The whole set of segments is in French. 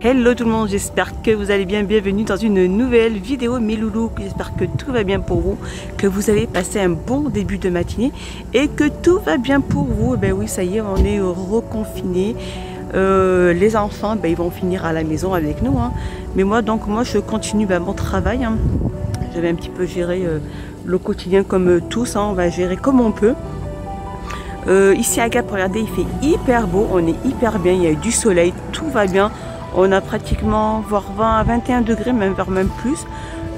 Hello tout le monde, j'espère que vous allez bien, bienvenue dans une nouvelle vidéo mes loulous, j'espère que tout va bien pour vous, que vous avez passé un bon début de matinée et que tout va bien pour vous. Et ben oui, ça y est, on est reconfinés, les enfants ils vont finir à la maison avec nous, hein. Mais moi je continue mon travail, hein. J'avais un petit peu géré le quotidien comme tous, hein. On va gérer comme on peut. Ici à Gap, regardez, il fait hyper beau, on est hyper bien, il y a eu du soleil, tout va bien. On a pratiquement voire 20 à 21 degrés, même plus.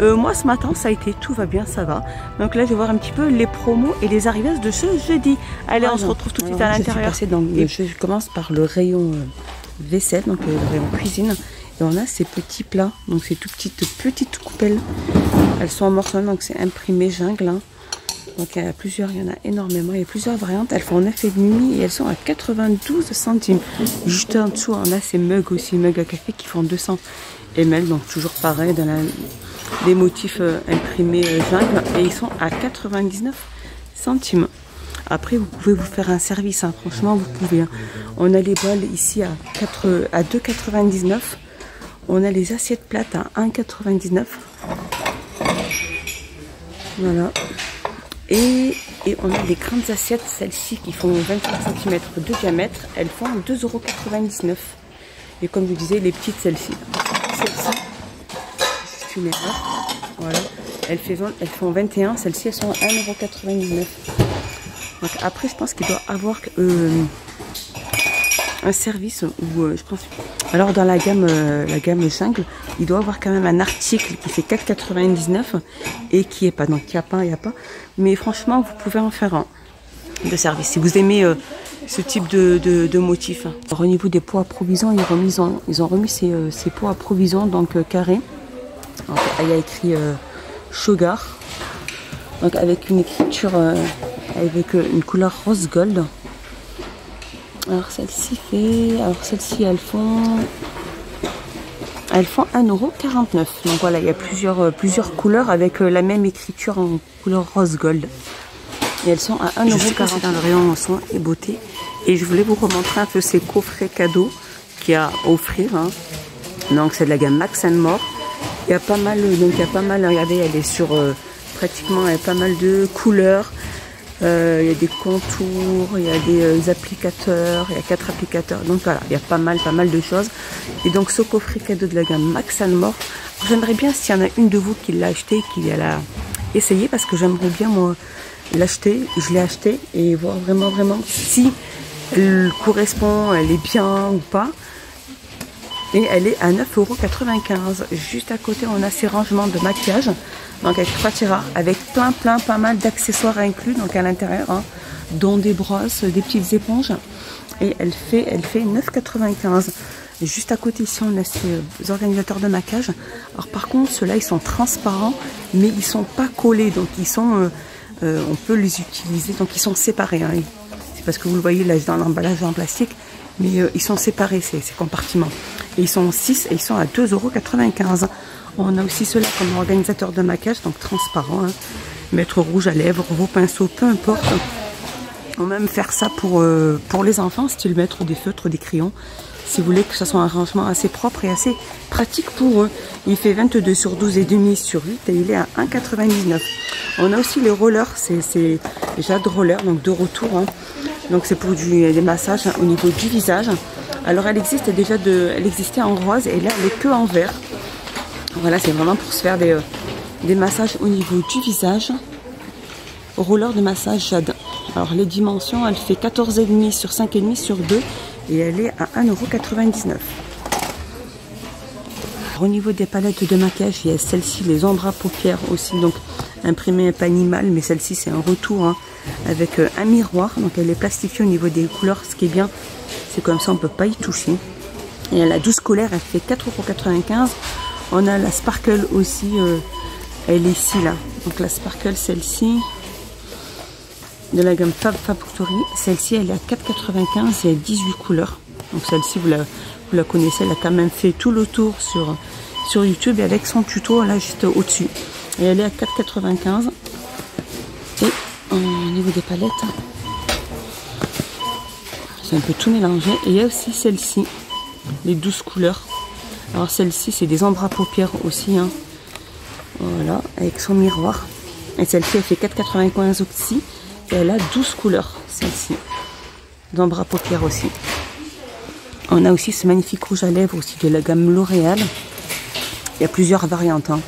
Moi ce matin ça a été, tout va bien, ça va. Donc là je vais voir un petit peu les promos et les arrivages de ce jeudi. Allez, on se retrouve tout de suite à l'intérieur. Je commence par le rayon vaisselle, donc le rayon cuisine. Et on a ces petits plats, donc ces toutes petites coupelles. Elles sont en morceaux, donc c'est imprimé jungle, hein. Donc il y en a plusieurs, il y en a énormément, il y a plusieurs variantes. Elles font 9,5 et elles sont à 92 centimes. Juste en dessous, on a ces mugs aussi, mugs à café qui font 200 ml. Donc toujours pareil, dans les motifs imprimés jungle. Et ils sont à 99 centimes. Après, vous pouvez vous faire un service, hein. Franchement, vous pouvez, hein. On a les bols ici à 2,99 €. On a les assiettes plates à 1,99 €. Voilà. Et on a les grandes assiettes, celles-ci qui font 25 cm de diamètre, elles font 2,99 €. Et comme je disais, les petites, celles-ci, c'est une erreur. Voilà, elles font 21, celles-ci elles sont à 1,99 €. Donc après, je pense qu'il doit avoir un service où je pense. Alors dans la gamme jungle, il doit avoir quand même un article qui fait 4,99 € et qui est pas, donc il n'y a pas. Mais franchement, vous pouvez en faire un de service si vous aimez ce type de motif. Alors, au niveau des pots à provision, ils ont remis ces pots à provision, donc carrés. Donc, il y a écrit Sugar, donc avec une écriture avec une couleur rose gold. Alors celle-ci elles font 1,49 €. Donc voilà, il y a plusieurs couleurs avec la même écriture en couleur rose gold. Et elles sont à 1,49 € dans le rayon soins et beauté. Et je voulais vous remontrer un peu ces coffrets cadeaux qu'il y a à offrir, hein. Donc c'est de la gamme Max & More. Il y a pas mal, regardez, elle est sur pratiquement pas mal de couleurs. Il y a des contours, il y a des applicateurs, il y a 4 applicateurs, donc voilà, il y a pas mal de choses. Et donc ce coffret cadeau de la gamme Max & More, j'aimerais bien s'il y en a une de vous qui l'a acheté, qui l'a essayé, parce que j'aimerais bien moi l'acheter. Je l'ai acheté et voir vraiment si elle correspond, elle est bien ou pas. Et elle est à 9,95 €. Juste à côté, on a ces rangements de maquillage, donc avec 3 tiroirs, avec pas mal d'accessoires inclus, donc à l'intérieur, hein, dont des brosses, des petites éponges. Et elle fait 9,95 €. Juste à côté ici, on a ces organisateurs de maquillage. Alors par contre, ceux-là, ils sont transparents, mais ils sont pas collés, donc ils sont, on peut les utiliser, donc ils sont séparés, hein. C'est parce que vous le voyez là dans l'emballage en plastique. Mais ils sont séparés, ces compartiments. Et ils sont 6 et ils sont à 2,95 €. On a aussi ceux-là comme organisateur de maquillage, donc transparent, hein. Mettre rouge à lèvres, vos pinceaux, peu importe. On va même faire ça pour les enfants, style mettre des feutres, des crayons. Si vous voulez que ce soit un rangement assez propre et assez pratique pour eux. Il fait 22 sur 12,5 sur 8 et il est à 1,99 €. On a aussi les rollers, c'est Jade Roller, donc de retour, hein. Donc c'est pour des massages, hein, au niveau du visage. Alors elle existait en rose et là elle est que en vert. Voilà, c'est vraiment pour se faire des massages au niveau du visage. Roller de massage Jade. Alors les dimensions, elle fait 14,5 sur 5,5 sur 2 et elle est à 1,99 €. Au niveau des palettes de maquillage, il y a celle-ci, les ombres à paupières aussi, donc imprimée pas animal, mais celle-ci c'est un retour, hein, avec un miroir, donc elle est plastifiée au niveau des couleurs. Ce qui est bien, c'est comme ça on peut pas y toucher. Et elle a 12 couleurs, elle fait 4,95 €. On a la Sparkle aussi, elle est ici là, donc la Sparkle, celle-ci de la gamme Fab Factory, celle-ci elle est à 4,95 € et elle a 18 couleurs. Donc celle-ci vous la connaissez, elle a quand même fait tout le tour sur YouTube, et avec son tuto là juste au-dessus. Et elle est à 4,95 €. Et au niveau des palettes, c'est un peu tout mélangé. Et il y a aussi celle-ci, les 12 couleurs. Alors celle-ci, c'est des ombres à paupières aussi, hein. Voilà, avec son miroir. Et celle-ci, elle fait 4,95 aussi. Et elle a 12 couleurs, celle-ci. D'ombres à paupières aussi. On a aussi ce magnifique rouge à lèvres aussi de la gamme L'Oréal. Il y a plusieurs variantes, hein.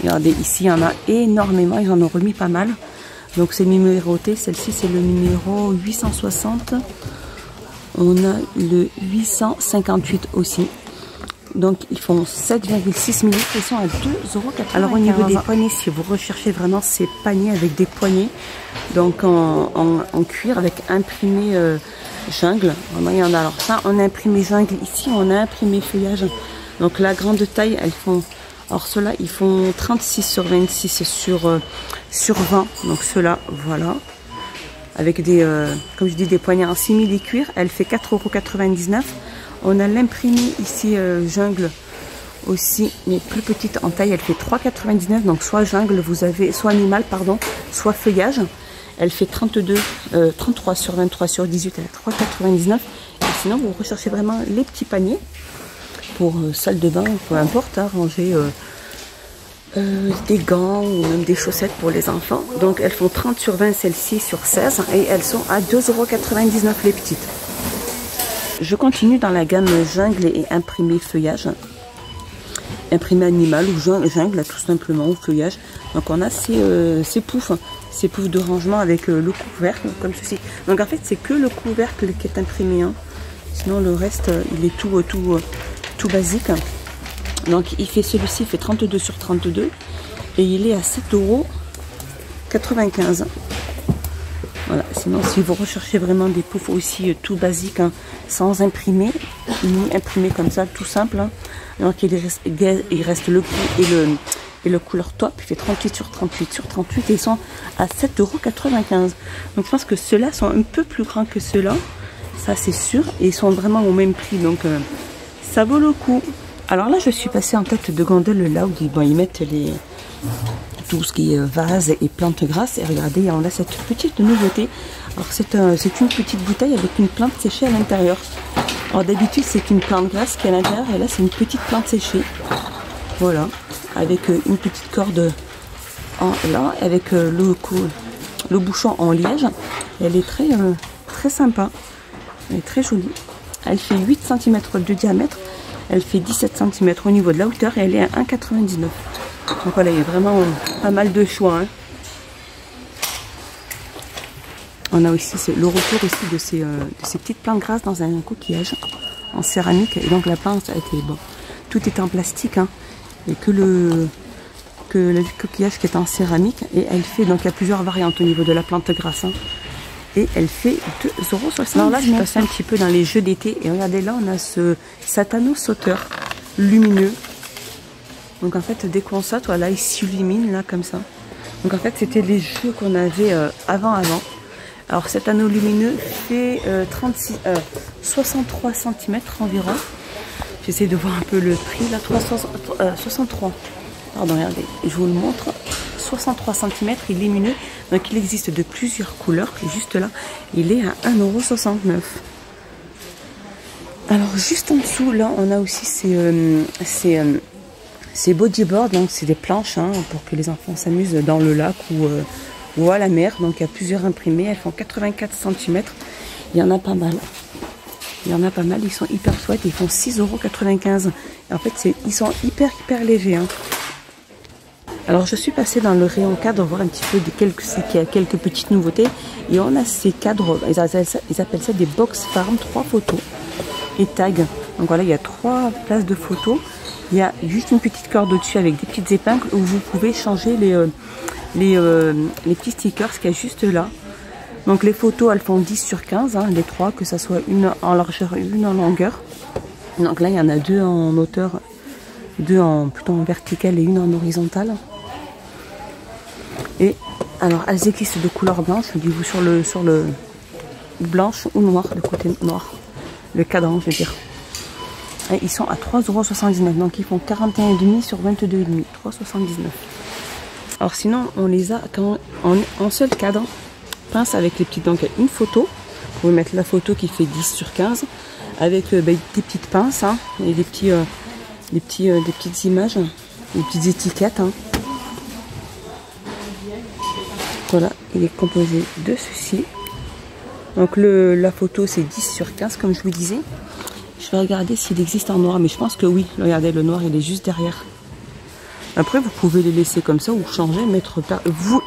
Regardez, ici, il y en a énormément. Ils en ont remis pas mal. Donc c'est numéroté. Celle-ci, c'est le numéro 860. On a le 858 aussi. Donc ils font 7,6 ml. Ils sont à 2,95 €. Alors au niveau des poignées, si vous recherchez vraiment ces paniers avec des poignées, donc en cuir avec imprimé jungle. Vraiment il y en a. Alors ça, on a imprimé jungle. Ici, on a imprimé feuillage. Donc la grande taille, elles font... Alors ceux-là, ils font 36 sur 26 sur 20. Donc ceux-là, voilà. Avec des, comme je dis, des poignées en simili cuir. Elle fait 4,99 €. On a l'imprimé ici jungle aussi, mais plus petite en taille. Elle fait 3,99 €. Donc soit jungle, vous avez, soit animal, pardon, soit feuillage. Elle fait 33 sur 23 sur 18 à 3,99 €. Et sinon, vous recherchez vraiment les petits paniers pour salle de bain, peu importe, hein, ranger des gants ou même des chaussettes pour les enfants. Donc elles font 30 sur 20, celles-ci sur 16, et elles sont à 2,99 € les petites. Je continue dans la gamme jungle et imprimé feuillage. Imprimé animal ou jungle, tout simplement, ou feuillage. Donc on a ces poufs de rangement avec le couvercle, comme ceci. Donc en fait, c'est que le couvercle qui est imprimé, hein. Sinon le reste, il est tout basique. Donc il fait, celui-ci fait 32 sur 32 et il est à 7,95 €. Voilà, sinon si vous recherchez vraiment des poufs aussi tout basiques, hein, sans imprimer, ni imprimé comme ça, tout simple, hein. Donc il reste le prix et le couleur top. Il fait 38 sur 38 sur 38 et ils sont à 7,95 €. Donc je pense que ceux-là sont un peu plus grands que ceux-là, ça c'est sûr, et ils sont vraiment au même prix, donc ça vaut le coup. Alors là, je suis passée en tête de gondole là où ils mettent tout ce qui est vase et plantes grasses. Et regardez, on a cette petite nouveauté. Alors c'est une petite bouteille avec une plante séchée à l'intérieur. Alors d'habitude, c'est une plante grasse qui est à l'intérieur, et là, c'est une petite plante séchée. Voilà, avec une petite corde là, avec le bouchon en liège. Elle est très sympa. Elle est très jolie. Elle fait 8 cm de diamètre. Elle fait 17 cm au niveau de la hauteur et elle est à 1,99 €. Donc voilà, il y a vraiment pas mal de choix, hein. On a aussi le retour aussi de ces petites plantes grasses dans un coquillage en céramique. Et donc la plante a été, bon, tout est en plastique, hein, et que le coquillage qui est en céramique. Et elle fait, donc il y a plusieurs variantes au niveau de la plante grasse, hein. Et elle fait 2,79 €. Alors là, je passe un petit peu dans les jeux d'été. Et regardez, là, on a ce satano sauteur lumineux. Donc en fait, dès qu'on saute, voilà, il s'illumine là, comme ça. Donc en fait, c'était les jeux qu'on avait avant. Alors cet anneau lumineux fait 63 cm environ. J'essaie de voir un peu le prix, là, 63. Pardon, regardez, je vous le montre. 63 cm, il est lumineux. Donc il existe de plusieurs couleurs. Et juste là, il est à 1,69 €. Alors juste en dessous, là, on a aussi ces bodyboards. Donc c'est des planches, hein, pour que les enfants s'amusent dans le lac ou à la mer. Donc il y a plusieurs imprimés. Elles font 84 cm. Il y en a pas mal. Ils sont hyper chouettes. Ils font 6,95 €. En fait, ils sont hyper légers, hein. Alors je suis passée dans le rayon cadre, voir un petit peu qu'il y a quelques petites nouveautés. Et on a ces cadres, ils appellent ça des box farm, 3 photos et tags. Donc voilà, il y a 3 places de photos. Il y a juste une petite corde au-dessus avec des petites épingles où vous pouvez changer les petits stickers qu'il y a juste là. Donc les photos, elles font 10 sur 15, hein, les 3, que ça soit une en largeur et une en longueur. Donc là, il y en a 2 en hauteur, 2 plutôt en verticale et une en horizontale. Et alors elles existent de couleur blanche, du coup sur le blanche ou noir, le côté noir, le cadran je veux dire. Et ils sont à 3,79 €, donc ils font 41,5 sur 22,5, 3,79 €. Alors sinon on les a quand en seul cadre, pince avec les petites, donc une photo, vous pouvez mettre la photo qui fait 10 sur 15 avec des petites pinces, hein, et des petits des petites images, des petites étiquettes. Hein. Voilà, il est composé de ceci. Donc la photo c'est 10 sur 15 comme je vous disais. Je vais regarder s'il existe en noir, mais je pense que oui. Regardez, le noir il est juste derrière. Après vous pouvez les laisser comme ça ou changer, mettre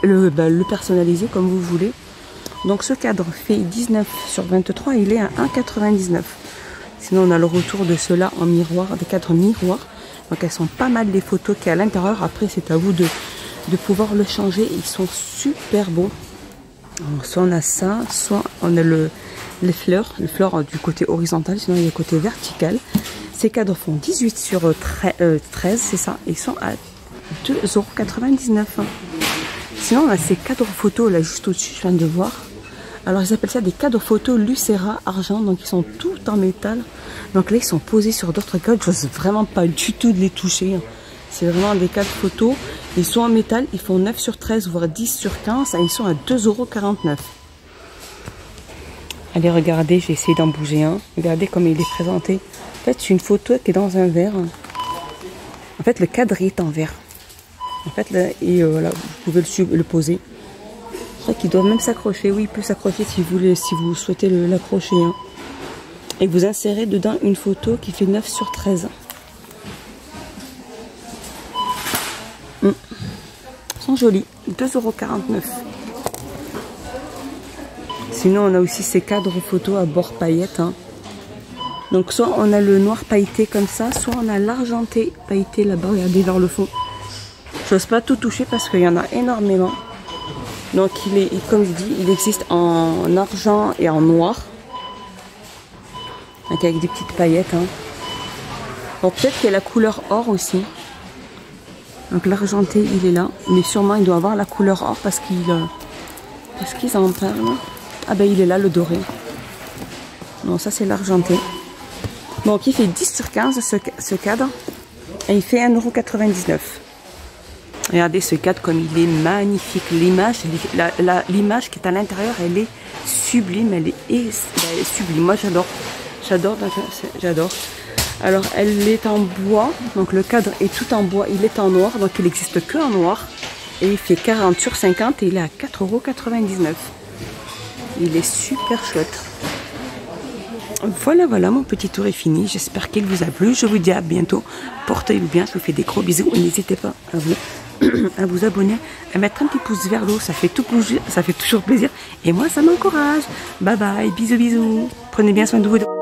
le personnaliser comme vous voulez. Donc ce cadre fait 19 sur 23, il est à 1,99. Sinon on a le retour de ceux-là en miroir, des cadres miroirs. Donc elles sont pas mal les photos qu'il y a à l'intérieur. Après c'est à vous de pouvoir le changer. Ils sont super beaux. Alors, soit on a ça, soit on a les fleurs du côté horizontal, sinon il y a le côté vertical. Ces cadres font 18 sur 13, c'est ça. Ils sont à 2,99 €. Sinon on a ces cadres photos là juste au-dessus, je viens de voir. Alors ils appellent ça des cadres photos Lucera argent, donc ils sont tout en métal. Donc là ils sont posés sur d'autres cadres, je n'ose vraiment pas du tout de les toucher. C'est vraiment des cadres photos, ils sont en métal, ils font 9 sur 13 voire 10 sur 15, et ils sont à 2,49 €. Allez regardez, j'ai essayé d'en bouger un, regardez comme il est présenté. En fait c'est une photo qui est dans un verre. En fait le cadre est en verre. En fait là, et voilà, vous pouvez le poser. Je crois qu'il doit même s'accrocher. Oui, il peut s'accrocher si vous souhaitez l'accrocher. Hein. Et vous insérez dedans une photo qui fait 9 sur 13. Ils sont jolis. 2,49 €. Sinon, on a aussi ces cadres photos à bord paillettes. Hein. Donc, soit on a le noir pailleté comme ça, soit on a l'argenté pailleté là-bas. Regardez vers le fond. Je n'ose pas tout toucher parce qu'il y en a énormément. Donc comme je dis, il existe en argent et en noir. Donc avec des petites paillettes. Hein. Bon, peut-être qu'il y a la couleur or aussi. Donc l'argenté il est là. Mais sûrement il doit avoir la couleur or parce qu'ils en parlent. Ah ben il est là le doré. Non ça c'est l'argenté. Bon qui fait 10 sur 15 ce cadre. Et il fait 1,99 €. Regardez ce cadre comme il est magnifique. L'image qui est à l'intérieur, elle est sublime. Elle est sublime. Moi, j'adore. J'adore. Alors, elle est en bois. Donc, le cadre est tout en bois. Il est en noir. Donc, il n'existe que en noir. Et il fait 40 sur 50 et il est à 4,99 €. Il est super chouette. Voilà, mon petit tour est fini. J'espère qu'il vous a plu. Je vous dis à bientôt. Portez-vous bien. Je vous fais des gros bisous. N'hésitez pas à vous abonner, à mettre un petit pouce vers l'eau. Ça fait toujours plaisir. Et moi, ça m'encourage. Bye bye. Bisous. Prenez bien soin de vous.